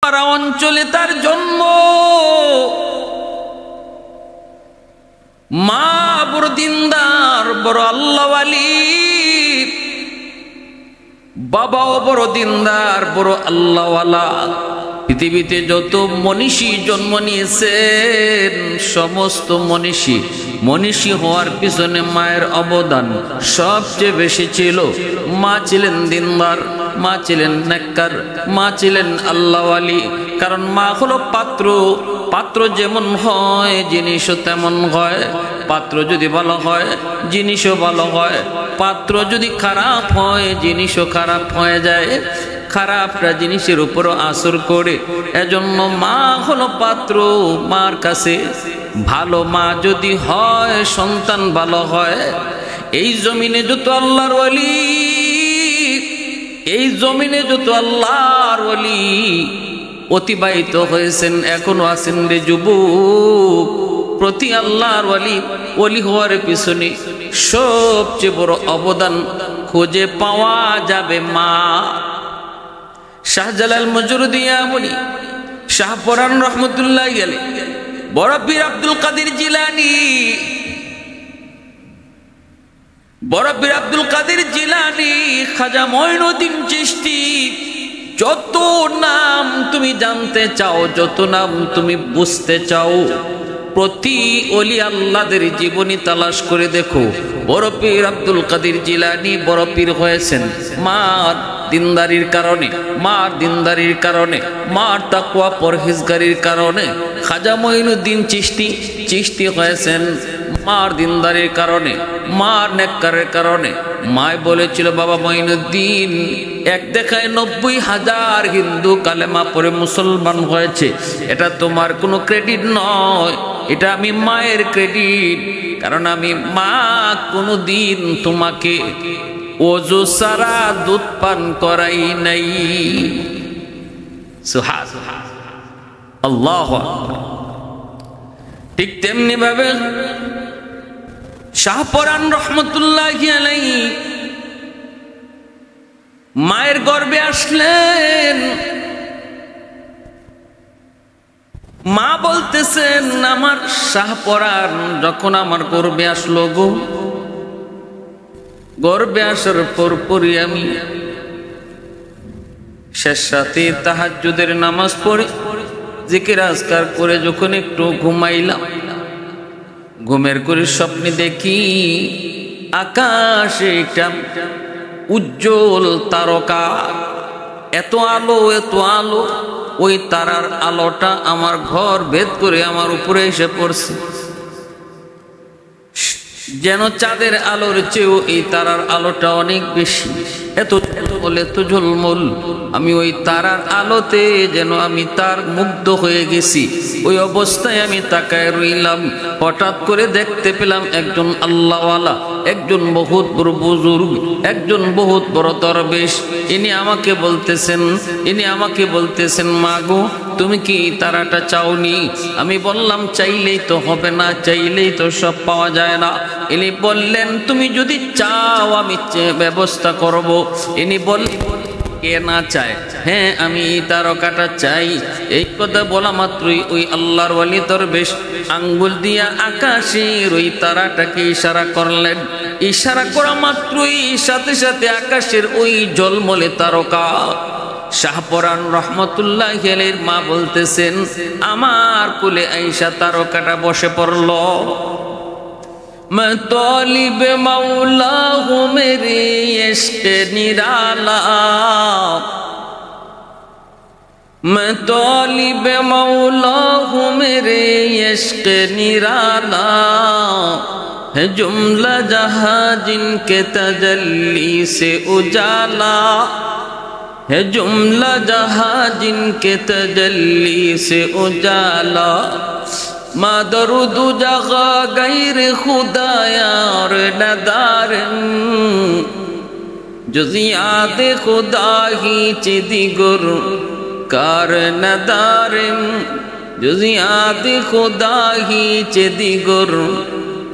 পাড়া অঞ্চলে তার জন্ম। মা বড় দিনদার, বড় আল্লাহওয়ালি, বাবাও বড় দিনদার, বড় আল্লাহওয়ালা। পৃথিবীতে যত মনীষী জন্ম নিয়েছেন, সমস্ত মনীষী হওয়ার পিছনে মায়ের অবদান সবচেয়ে বেশি ছিল। মা ছিলেন দিনদার, মা ছিলেন নেককার, মা ছিলেন আল্লাহওয়ালি। কারণ মা হলো পাত্র যেমন হয় জিনিসও তেমন হয়। পাত্র যদি ভালো হয় জিনিসও ভালো হয়, পাত্র যদি খারাপ হয় জিনিসও খারাপ হয়ে যায়। খারাপটা জিনিসের উপরও আসর করে। এজন্য মা হলো পাত্র। মার কাছে ভালো মা যদি হয়, সন্তান ভালো হয়। এই জমিনে যত আল্লাহর ওয়ালি, এই জমিনে যত আল্লাহর ওয়ালি অতিবাহিত হয়েছেন, এখনো আছেন রে যুবক, প্রতি আল্লাহর ওয়ালি হওয়ার পিছনে সবচেয়ে বড় অবদান খুঁজে পাওয়া যাবে মা। শাহজালাল মজরুদিয়া বলি, শাহপরান রহমতুল্লাহ গেলে, বড় পীর আব্দুল কাদের জিলানী, বড় পীর আব্দুল কাদের জিলানী, খাজা মঈনুদ্দিন চিশতি, যত নাম তুমি জানতে চাও, যত নাম তুমি বুঝতে চাও, প্রতি ওলি আল্লাহদের জীবনী তালাশ করে দেখো। বড় পীর আব্দুল কাদের জিলানী বড় পীর হয়েছেন মার দিনদারির কারণে, মার দিনদারির কারণে, মার তাকওয়া পরহেজগারির কারণে। খাজা মঈনুদ্দিন চিশতি হয়েছেন মার দিনদারির কারণে, মার নেককারের কারণে। মায় বলেছিল, বাবা মঈনুদ্দিন, এক দেখায় 90,000 হিন্দু কালেমা পড়ে মুসলমান হয়েছে। এটা তোমার কোনো ক্রেডিট নয়, এটা আমি মায়ের ক্রেডিট। কারণ আমি মা কোনো দিন তোমাকে ওযু সারা দুধ পান করাই নাই। সুবহানাল্লাহ, আল্লাহু আকবার। ঠিক তেমনি ভাবে শাহপরান রহমতুল্লাহি আলাইহি মায়ের গর্ভে আসলেন। মা বলতেছেন, আমার শাহপরান যখন আমার গর্ভে আসলো গো, গর্ভে আসার পরপরই আমি শেষ রাতে তাহাজ্জুদের নামাজ পড়ে জিকির আজকার করে যখন একটু ঘুমাইলাম, ঘুমের করে স্বপ্নে দেখি আকাশে একটা উজ্জ্বল তারকা, এত আলো এত আলো, ওই তারার আলোটা আমার ঘর ভেদ করে আমার উপরে এসে পড়ছে। যেন চাঁদের আলোর চেয়েও এই তারার আলোটা অনেক বেশি, এত ঝলমল। আমি ওই তারার আলোতে যেন আমি তার মুগ্ধ হয়ে গেছি। ওই অবস্থায় আমি তাকায় রইলাম। হঠাৎ করে দেখতে পেলাম একজন আল্লাহওয়ালা, একজন বহুত বড় বুজুর্গ, একজন বহুত বড় দরবেশ। ইনি আমাকে বলতেছেন, মা গো, তুমি কি তারাটা চাওনি? আমি বললাম, চাইলেই তো হবে না, চাইলেই তো সব পাওয়া যায় না। ইনি বললেন, তুমি যদি চাও আমি ব্যবস্থা করব। ইনি বললেন, কে না চায়? হ্যাঁ, আমি তারকাটা চাই। এই কথা বলা মাত্রই ওই আল্লাহর ওয়ালি দরবেশ আঙ্গুল দিয়া আকাশের ওই তারাটাকে ইশারা করলেন। ইশারা করা মাত্রই সাথে সাথে আকাশের ওই ঝলমলে তারকা শাহপরান রহমতুল্লাহি আলাইহির মা বলতেছেন, আমার কোলে আয়েশা তারকাটা বসে পড়ল। मैं तौलिब मौला हूँ मेरे इश्क निराला, मैं तौलिब मौला हूँ मेरे इश्क निराला, है जुमला जहाँ जिनके तजल्ली से उजाला, है जुमला जहाँ जिनके तजल्ली से उजाला, मा दरुद जगा गैर खुदायार नदार, जुज़ियात खुदा ही चिदिगुर कार नदार, जुज़ियात खुदा ही चिदिगुर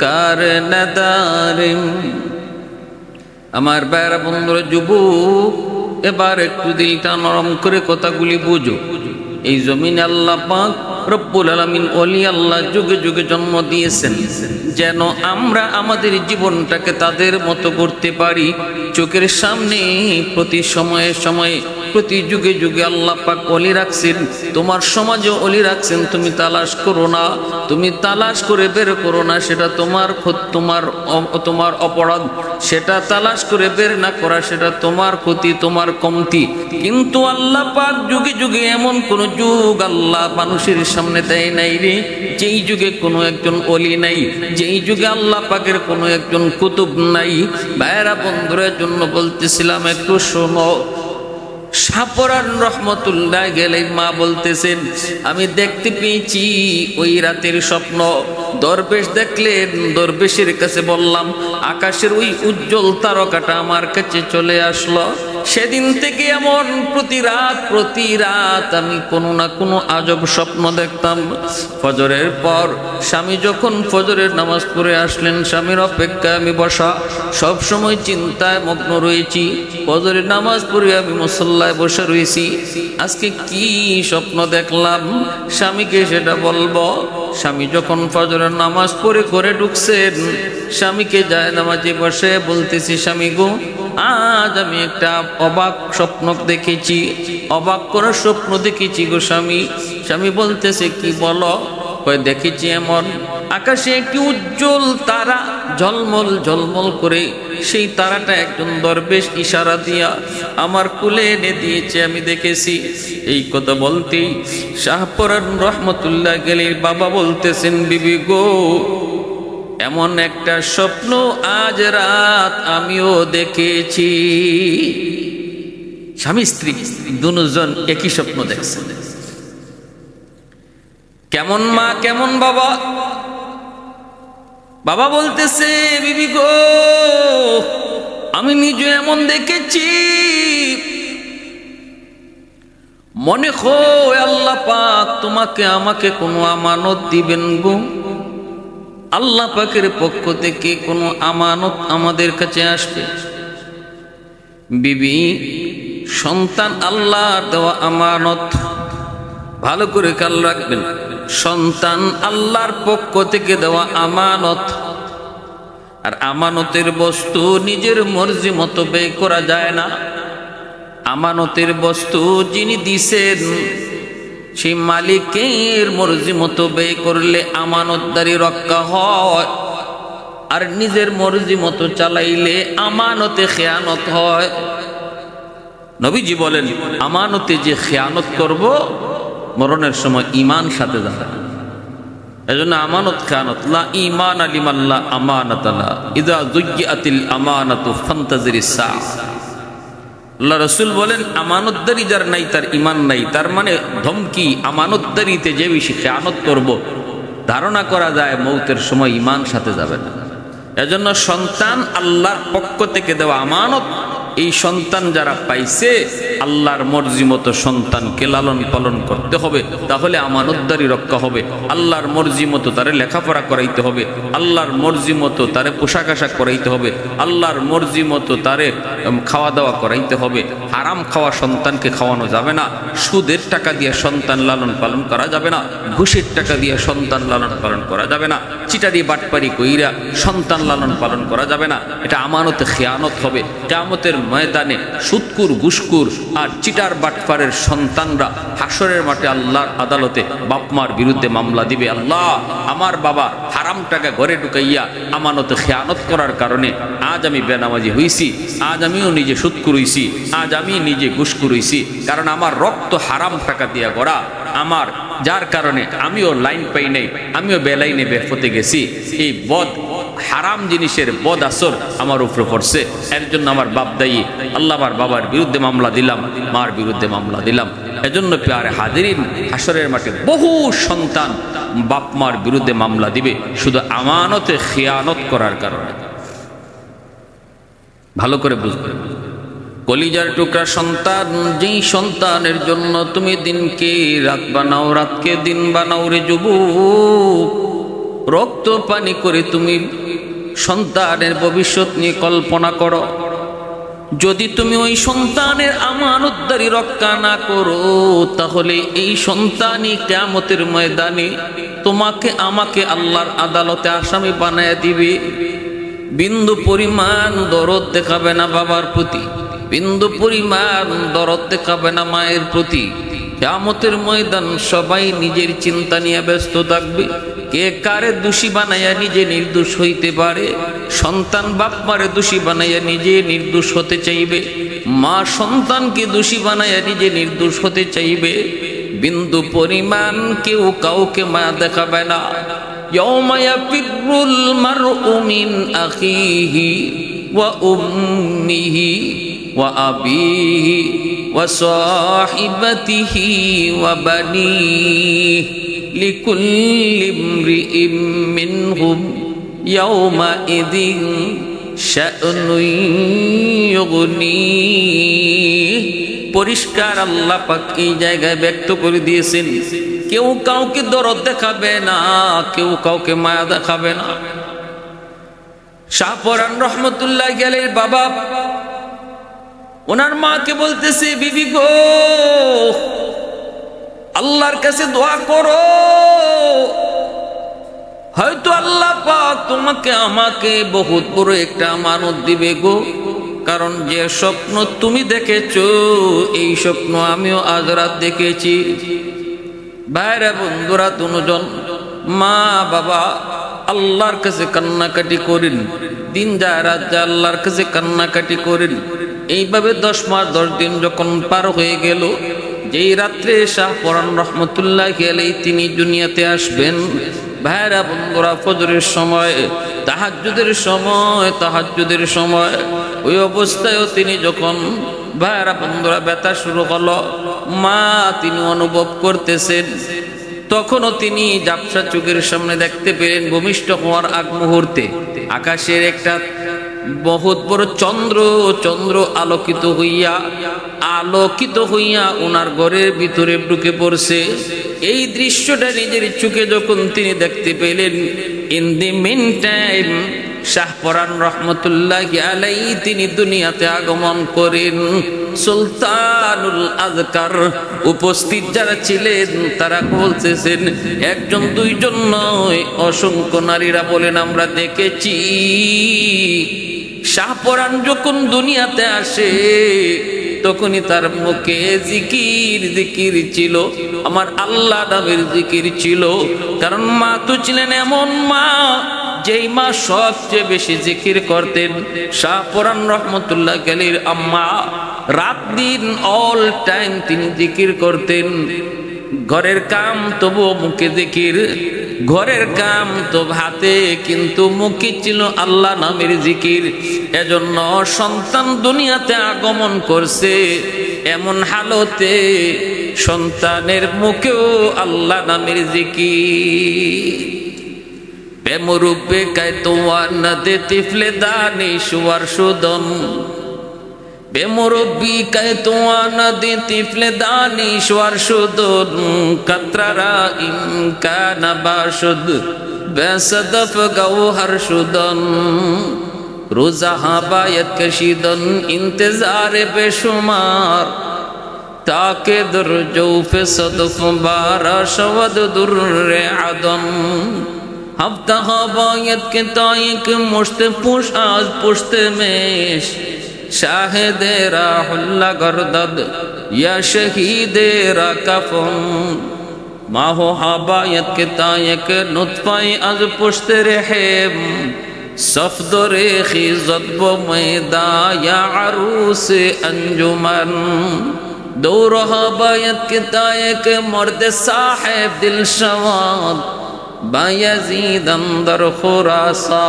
कार नदार। আমার ভাইরা বন্ধুরা, যুবক, এবার একটু দিলটা নরম করে কথাগুলি বুঝো। এই জমিনে আল্লাহ পাক রব্বুল আলামিন ওলি আল্লাহ যুগে যুগে জন্ম দিয়েছেন, যেন আমরা আমাদের জীবনটাকে তাদের মতো করতে পারি। চোখের সামনে প্রতি সময়ে সময়ে প্রতি যুগে যুগে আল্লাহ পাক ওলি রাখছেন, তোমার সমাজে ওলি রাখছেন। তুমি তালাশ করো না, তুমি তালাশ করে বের করো না, সেটা তোমার তোমার অপরাধ। সেটা তালাশ করে বের না করা সেটা তোমার ক্ষতি, তোমার কমতি। কিন্তু আল্লাহ পাক যুগে যুগে এমন কোন যুগ আল্লাহ মানুষের সামনে দেয় নাই রে, যেই যুগে কোনো একজন ওলি নাই, যেই যুগে আল্লাহ পাকের কোনো একজন কুতুব নাই। ভাইয়েরা বন্ধুদের জন্য বলতেছিলাম, একটু শোনো। শাহপরান রহমতুল্লাহ গেলে মা বলতেছেন, আমি দেখতে পেয়েছি ওই রাতের স্বপ্ন। দরবেশ দেখলেন, দরবেশের কাছে বললাম, আকাশের ওই উজ্জ্বল তারকাটা আমার কাছে চলে আসলো। সেদিন থেকে এমন প্রতি রাত আমি কোনো না কোনো আজব স্বপ্ন দেখতাম। ফজরের পর স্বামী যখন ফজরের নামাজ পড়ে আসলেন, স্বামীর অপেক্ষায় আমি বসা, সব সময় চিন্তায় মগ্ন রয়েছি। ফজরের নামাজ পড়ে আমি মুসল্লায় বসে রয়েছি। আজকে কি স্বপ্ন দেখলাম স্বামীকে সেটা বলবো। স্বামী যখন ফজরের নামাজ পড়ে ঘরে ঢুকছেন, স্বামীকে যায় নামাজে বসে বলতেছি, স্বামী গো, আজ আমি একটা অবাক স্বপ্ন দেখেছি, অবাক করার স্বপ্ন দেখেছি গো স্বামী। স্বামী বলতেছে, কি বলো? কয়, দেখেছি এমন আকাশে একটি উজ্জ্বল তারা ঝলমল ঝলমল করে, সেই তারাটা একজন দরবেশ ইশারা দিয়া আমার কুলে এনে দিয়েছে, আমি দেখেছি। এই কথা বলতেই শাহপরান রহমতুল্লাহ গেলির বাবা বলতেছেন, বিবি গো, এমন একটা স্বপ্ন আজ রাত আমিও দেখেছি। স্বামী স্ত্রী দুজন একই স্বপ্ন দেখছে। কেমন মা কেমন বাবা? বাবা বলতেছে, বিবি গো, আমি নিজে এমন দেখেছি, মনে হয় আল্লাহ পাক তোমাকে আমাকে কোনো আমানত দিবেন গো। আল্লাহ পাকের পক্ষ থেকে কোনো আমানত আমাদের কাছে আসবে। বিবি, সন্তান আল্লাহর দেওয়া আমানত, ভালো করে খেয়াল রাখবেন। সন্তান আল্লাহর পক্ষ থেকে দেওয়া আমানত। আর আমানতের বস্তু নিজের মর্জি মতো ব্যয় করা যায় না। আমানতের বস্তু যিনি দিছেন সেই মালিকের মর্জি মতো ব্যয় করলে আমানতদারি রক্ষা হয়, আর নিজের মর্জি মতো চালাইলে আমানতে খেয়ানত হয়। নবীজি বলেন, আমানতে যে খেয়ানত করব মরণের সময় ঈমান সাথে যাবে। এজন্য আমানত খেয়ানত, লা ঈমান লিমান লা আমানাত লা, ইযা যুয়্যাতিল আমানাতু ফান্তাজিরিস সাআ। আল্লাহ রাসূল বলেন, আমানতদারি যার নাই তার ঈমান নাই। তার মানে ধমকি, আমানতদারিতে যে বেশি খেয়ানত করব, ধারণা করা যায় মৌতের সময় ঈমান সাথে যাবে না। এজন্য সন্তান আল্লাহর পক্ষ থেকে দেওয়া আমানত। এই সন্তান যারা পাইছে, আল্লাহর মর্জি মতো সন্তানকে লালন পালন করতে হবে, তাহলে আমানতদারি রক্ষা হবে। আল্লাহর মর্জি মতো তারে লেখাপড়া করাইতে হবে, আল্লাহর মর্জি মতো তারে পোশাক আশাক করাইতে হবে, আল্লাহর মর্জি মতো তারে খাওয়া দাওয়া করাইতে হবে। হারাম খাওয়া সন্তানকে খাওয়ানো যাবে না। সুদের টাকা দিয়ে সন্তান লালন পালন করা যাবে না। ঘুষের টাকা দিয়ে সন্তান লালন পালন করা যাবে না। চিটারি বাটপারি কইরা সন্তান লালন পালন করা যাবে না। এটা আমানতে খেয়ানত হবে। কিয়ামতের ময়দানে সুদকুর, ঘুষকুর আর চিটার বাটপারের সন্তানরা হাসরের মাঠে আল্লাহর আদালতে বাপমার বিরুদ্ধে মামলা দিবে, আল্লাহ, আমার বাবা হারাম টাকা ঘরে ঢুকাইয়া আমানতে খেয়ানত করার কারণে আজ আমি বেনামাজি হইছি, আজ আমিও নিজে সুদকুর হইছি, আজ আমি নিজে ঘুষকুর হইছি, কারণ আমার রক্ত হারাম টাকা দিয়া গড়া, আমার যার কারণে আমিও লাইন পাই নাই, আমিও বেলাইনে বেফতে গেছি। এই বদ হারাম জিনিসের বদ আসর আমার উপরে পড়ছে, এর জন্য আমার বাপ দায়ী। আল্লাহ, আমার বাবার বিরুদ্ধে মামলা দিলাম, মার বিরুদ্ধে মামলা দিলাম। এজন্য প্যারে হাজিরিন, হাসরের মাঠে বহু সন্তান বাপ মার বিরুদ্ধে মামলা দিবে শুধু আমানতে খেয়ানত করার কারণে। ভালো করে বুঝবে, কলিজার টুকরা সন্তান, যেই সন্তানের জন্য তুমি দিনকে রাত বানাও, রাতকে দিন বানাও রে যুবক, রক্ত পানি করে তুমি সন্তানের ভবিষ্যৎ নিয়ে কল্পনা করো। যদি তুমি ওই সন্তানের আমানতদারি রক্ষা না করো, তাহলে এই সন্তানই কিয়ামতের ময়দানে তোমাকে আমাকে আল্লাহর আদালতে আসামি বানায় দিবে। বিন্দু পরিমাণ দরদ দেখাবে না বাবার প্রতি, বিন্দু পরিমাণ দরদ দেখাবে না মায়ের প্রতি। কিয়ামতের ময়দান সবাই নিজের চিন্তা নিয়ে ব্যস্ত থাকবে। কে কারে দোষী বানাইয়া নিজে নির্দোষ হইতে পারে। সন্তান বাপ মারে দোষী বানাইয়া নিজে নির্দোষ হতে চাইবে, মা সন্তানকে দোষী বানাইয়া নিজে নির্দোষ হতে চাইবে। বিন্দু পরিমাণ কেউ কাউকে মায়া দেখাবে না। ইয়াউমা ইয়াফিরুল মারউ মিন আখিহি ওয়া উম্মিহি ওয়া আবিহি ওয়া সাহিবাতিহি ওয়া বানিহি লিকুল্লি ইমরিইম মিনহুম ইয়াউমাইযিন শা'নুন ইউগনিহি। পরিষ্কার আল্লাহ পাক এই জায়গায় ব্যক্ত করে দিয়েছেন, কেউ কাউকে দরদ দেখাবে না, কেউ কাউকে মায়া দেখাবে না। শাহপরান রহমতুল্লাহি আলাইহির বাবা ওনার মাকে বলতেছে, বিবি গো, আল্লাহর কাছে দোয়া করো, হয়তো আল্লাহ পাক তোমাকে আমাকে বহুত বড় একটা আমানত দিবে গো। কারণ যে স্বপ্ন তুমি দেখেছো, এই স্বপ্ন আমিও আজ রাত দেখেছি। ভাইরা বন্ধুরা, দুজন মা বাবা আল্লাহর কাছে কান্নাকাটি করেন, দিন যায় রাত যায় আল্লাহর কাছে কান্নাকাটি করেন। এইভাবে 10 মাস 10 দিন যখন পার হয়ে গেল, যেই রাত্রে শাহপরান রহমতুল্লাহি আলাইহি তিনি দুনিয়াতে আসবেন, ভাইরা বন্ধুরা ফজরের সময়, তাহাজ্জুদের সময় ওই অবস্থায়ও তিনি যখন ভাইরা বন্ধুরা ব্যথা শুরু হলো, মা তিনি অনুভব করতেছেন। তখনও তিনি ঝাপসা চোখের সামনে দেখতে পেলেন, ভূমিষ্ঠ হওয়ার আগ মুহূর্তে আকাশের একটা বহুত বড় চন্দ্র আলোকিত হইয়া ওনার ঘরের ভিতরে ঢুকে পড়ছে। এই দৃশ্যটা নিজের চোখে যখন তিনি দেখতে পেলেন, in the meantime Shahparan রহমতুল্লাহি আলাইহি তিনি দুনিয়াতে আগমন করেন। সুলতানুল আজকার উপস্থিত যারা ছিলেন তারা বলতেছেন, একজন দুইজন নয়, অসংখ্য নারীরা বলেন আমরা দেখেছি শাহপরান যখন দুনিয়াতে আসে তখনই তার মুখে জিকির ছিল, আমার আল্লাহ নামের জিকির ছিল। কারণ মা তো ছিলেন এমন মা, যেই মা সবচেয়ে বেশি জিকির করতেন। শাহপরান রহমতুল্লাহি আলাইহির আম্মা রাত দিন অল টাইম তিনি জিকির করতেন। ঘরের কাম তবু মুখে জিকির, ঘরের কাম তো হাতে, কিন্তু মুখে ছিল আল্লাহ নামের জিকির। এজন্য সন্তান দুনিয়াতে আগমন করছে এমন হালতে সন্তানের মুখেও আল্লাহ নামের জিকির। বেমরূপে কায়তোয়ান নদে তিফলে দানিশওয়ার সুদন, বেমরব্বি কায়তোয়ান নদে তিফলে দানিশওয়ার সুদন, কাতরারা ইমকান বাশুদ বেসদফ গৌহর সুদন, রোজাহা বায়ত কশিদন ইন্তজারে বেশুমার, তাকে dur জৌফে সদফ বারা শবদ দুর্রে আদম। हफ्ता हवायत के ताइक मुश्त पुश आज पुश्त मेश, शाहिदे राहुल्ला गर्दद या शहीदे रा कफन, माहो हवायत के ताइक नुत्फाई आज पुश्त रहेम, सफदरे खिजत बो मैदा या अरूस अंजुमन, दौर हवायत के ताइक मर्द साहिब दिल शवाद, बायजीद अंदर खुरासा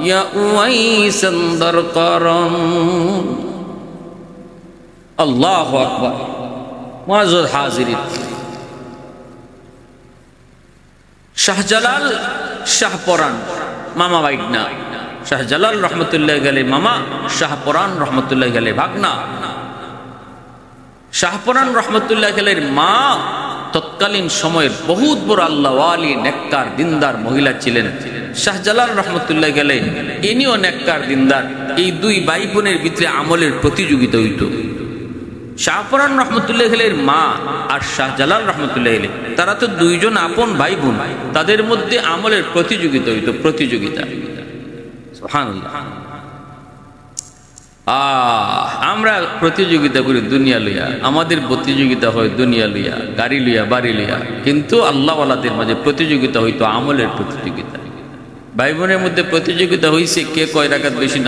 या उवैस अंदर करम। अल्लाहु अकबर। मुअज़्ज़ज़ हाज़िरीन, শাহজালাল শাহপরান মামা ভাগনা, শাহজালাল রহমতুল্লাহি আলাইহি মামা, শাহপরান রহমতুল্লাহি আলাইহি ভাগনা। শাহপরান রহমতুল্লাহি আলাইহির মা তৎকালীন সময়ের বহুত বড় আল্লাহ ওয়ালি নেককার দিনদার মহিলা ছিলেন। শাহজালাল রহমতুল্লাহি আলাইহি ইনিও নেককার দিনদার, এই দুই ভাই বোনের ভিতরে আমলের প্রতিযোগিতা হইত। শাহপরান রহমতুল্লাহ আলাইহির মা আর শাহজালাল রহমতুল্লাহ আলাইহি তারা তো দুইজন আপন ভাই বোন, তাদের মধ্যে আমলের প্রতিযোগিতা হইত, প্রতিযোগিতা। সুবহানাল্লাহ। আমরা প্রতিযোগিতা করি দুনিয়া লইয়া, আমাদের প্রতিযোগিতা হয় দুনিয়া লইয়া, গাড়ি লইয়া, বাড়ি লইয়া, কিন্তু আল্লাহওয়ালাদের মাঝে প্রতিযোগিতা হইতো আমলের প্রতিযোগিতা। ভাই বোনের মধ্যে প্রতিযোগিতা হইছে কে কয় রাকাত বেশি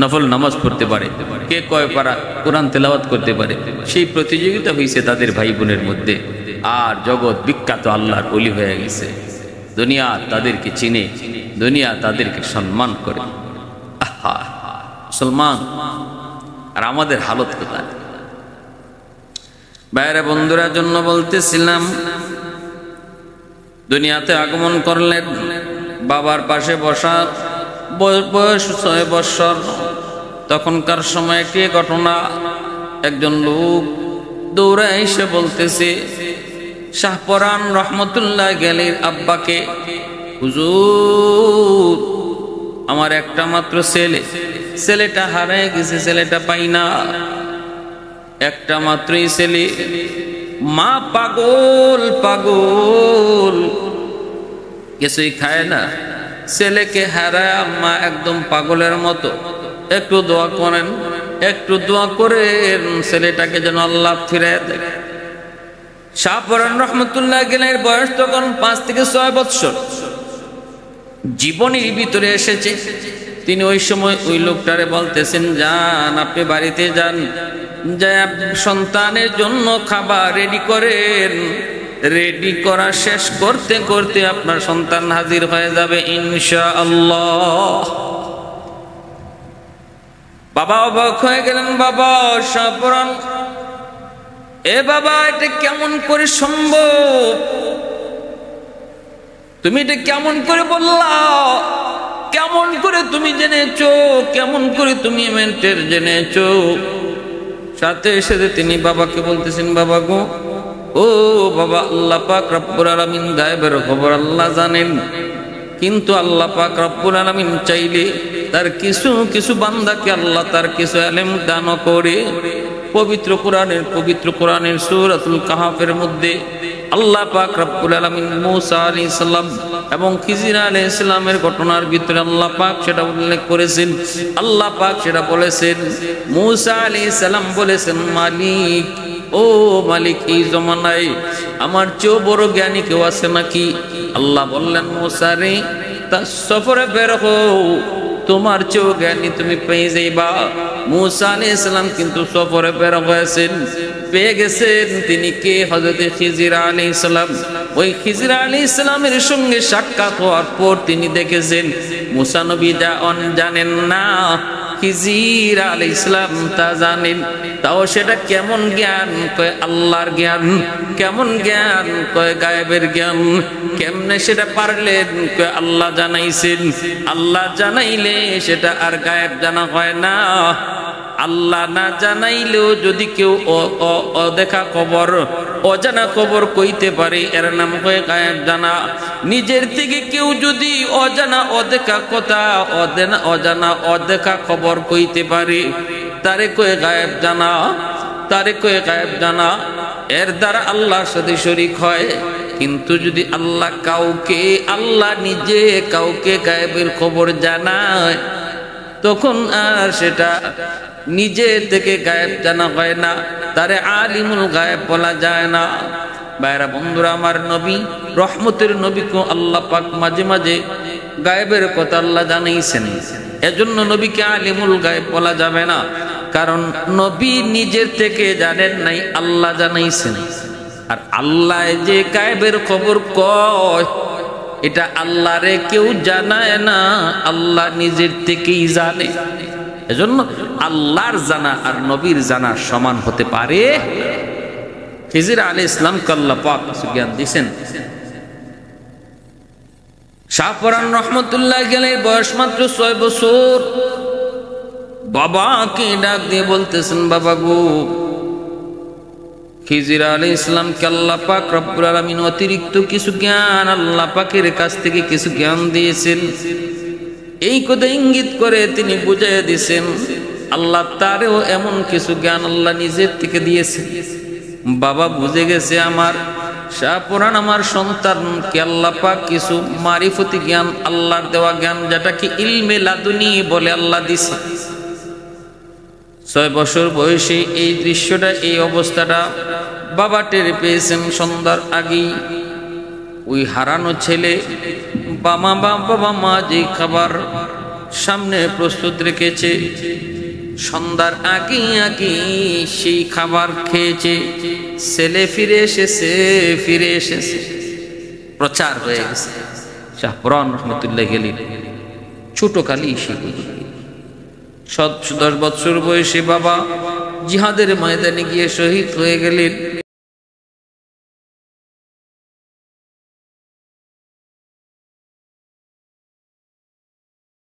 নফল নামাজ পড়তে পারে, কে কয় পারা কোরআন তেলাওয়াত করতে পারে, সেই প্রতিযোগিতা হইছে তাদের ভাই বোনের মধ্যে। আর জগৎ বিখ্যাত আল্লাহর ওলি হয়ে গেছে, দুনিয়া তাদেরকে চিনে, দুনিয়া তাদেরকে সম্মান করে। আহা মুসলমান, আর আমাদের হালত কোথায়? বাইরে বন্ধুরা জন্য বলতেছিলাম, দুনিয়াতে আগমন করলেন, বাবার পাশে বসা, বয়স 6 বৎসর। তখনকার সময় একটি ঘটনা, একজন লোক দৌড়ে এসে বলতেছে শাহপরান রহমতুল্লাহ আলাইহির আব্বাকে, হুজুর আমার একটা মাত্র ছেলেটা হারায় গেছে, ছেলেটা পাই না, একটা মাত্রই ছেলে, মা পাগল পাগল, কিছুই খায় না, ছেলেকে হারায় মা একদম পাগলের মতো। একটু দোয়া করেন, একটু দোয়া করেন ছেলেটাকে যেন আল্লাহ ফিরে দেয়। শাহপরান রহমতুল্লাহ আলাইহির বয়স তখন 5 থেকে 6 বৎসর, জীবনের ভিতরে এসেছে। তিনি ওই সময় ওই লোকটারে বলতেছেন, যান আপনি বাড়িতে যান, যাই সন্তানের জন্য খাবার রেডি করেন, রেডি করা শেষ করতে করতে আপনার সন্তান হাজির হয়ে যাবে ইনশাআল্লাহ। বাবা অবাক হয়ে গেলেন, বাবা শাহপরান, এ বাবা এটা কেমন করে সম্ভব? তুমি এটা কেমন করে বললা? কেমন করে তুমি জেনেছো? কেমন করে তুমি মেন্টের জেনেছো? সাথে সাথে তিনি বাবাকে বলতেছেন, বাবা গো, ও বাবা, আল্লাহ পাক রব্বুল আলামিন গায়েবের খবর আল্লাহ জানেন, কিন্তু আল্লাহ পাক রব্বুল আলামিন চাইলে তার কিছু কিছু বান্দাকে আল্লাহ তার কিছু ইলম দান করে। পবিত্র কোরআনের সূরাতুল কাহফের মধ্যে আল্লাহ পাক রব্বুল আলামিন মূসা আলাইহিস সালাম এবং খিজির আলাইহিস সালামের ঘটনার ভিতরে আল্লাহ পাক সেটা উল্লেখ করেছেন। আল্লাহ পাক সেটা বলেছেন, মূসা আলাইহিস সালাম বলেছেন, মালিক, ও মালিক, এই জমানায় আমার চেয়েও বড় জ্ঞানী কেউ আছে নাকি? আল্লাহ বললেন, মূসা রে, তা সফরে বের হও, তোমার চেয়েও জ্ঞানী তুমি পেয়ে যাইবা। মূসা আলাইহিস সালাম কিন্তু সফরে বের হয়েছেন, পেয়ে গেছেন তিনি কে? হযরত খিজির আলাইহিস সালাম। ওই খিজির আলাইহিস সালামের সঙ্গে সাক্ষাৎ হওয়ার পর তিনি দেখেছেন মূসা নবী জানেন না, খিজির আলাইহিস সালাম তা জানেন। তাও সেটা কেমন জ্ঞান? কয় আল্লাহর জ্ঞান। কেমন জ্ঞান? কয় গায়েবের জ্ঞান। কেমনে সেটা পারলেন? কয় আল্লাহ জানাইছেন। আল্লাহ জানাইলে সেটা আর গায়েব জানা হয় না। আল্লাহ না জানাইলেও যদি কেউ অদেখা খবর, অজানা খবর কইতে পারে, এর নাম হয় গায়েব জানা। নিজের থেকে কেউ যদি অজানা অদেখা কথা, অজানা অদেখা খবর কইতে পারে, তারে কয়ে গায়েব জানা, তারে কয়ে গায়েব জানা। এর দ্বারা আল্লাহর সাথে শরীক হয়। কিন্তু যদি আল্লাহ নিজে কাউকে গায়েবের খবর জানায়, তখন আর সেটা নিজে থেকে গায়েব জানা হয় না, তারে আলিমুল গায়েব বলা যায় না। ভাইরা বন্ধুরা, আমার নবী, রহমতের নবীকে আল্লাহ পাক মাঝে মাঝে গায়েবের কথা আল্লাহ জানাইছেন। এজন্য নবীকে আলিমুল গায়েব বলা যাবে না, কারণ নবী নিজের থেকে জানেন নাই, আল্লাহ জানাইছেন। আর আল্লাহ যে গায়েবের খবর কয়, এটা আল্লাহরে কেউ জানায় না, আল্লাহ নিজের থেকেই জানে। এজন্য আল্লাহর জানা আর নবীর জানা সমান হতে পারে? খিজির আলাইহিস সালামকে আল্লাহ পাক জ্ঞান দিয়েছেন। শাহপরান রহমতুল্লাহ আলাইহির বয়স মাত্র 6 বছর। বাবাকে ডাক দিয়ে বলতেছেন, বাবা গো, খিজির আলাইহিস সালামকে আল্লাহ পাক রব্বুল আলামিন অতিরিক্ত কিছু জ্ঞান আল্লাহ পাকের কাছ থেকে কিছু জ্ঞান দিয়েছেন। এই কথা ইঙ্গিত করে তিনি বুঝাইয়া দিছেন আল্লাহ তারেও এমন কিছু জ্ঞান আল্লাহ নিজের থেকে দিয়েছেন। বাবা বুঝে গেছে আমার শাহপুরান আমার সন্তানকে আল্লাহ পাক কিছু মারিফতি জ্ঞান, আল্লাহর দেওয়া জ্ঞান, যেটা কি ইলমে লাদুনি বলে আল্লাহ দিছে। 6 বছর বয়সে এই দৃশ্যটা, এই অবস্থাটা বাবা টের পেয়েছেন সন্ধ্যার আগেই। ওই হারানো ছেলে বাবা মা যে খাবার সামনে প্রস্তুত রেখেছে, সন্ধ্যার আগে সেই খাবার খেয়েছে। ছেলে ফিরে এসেছে, প্রচার হয়ে গেছে। শাহপুরান রহমতুল্লাহ গেলেন ছোট কালী শিখুন। 10 বছর বয়সে বাবা জিহাদের ময়দানে গিয়ে শহীদ হয়ে গেলেন।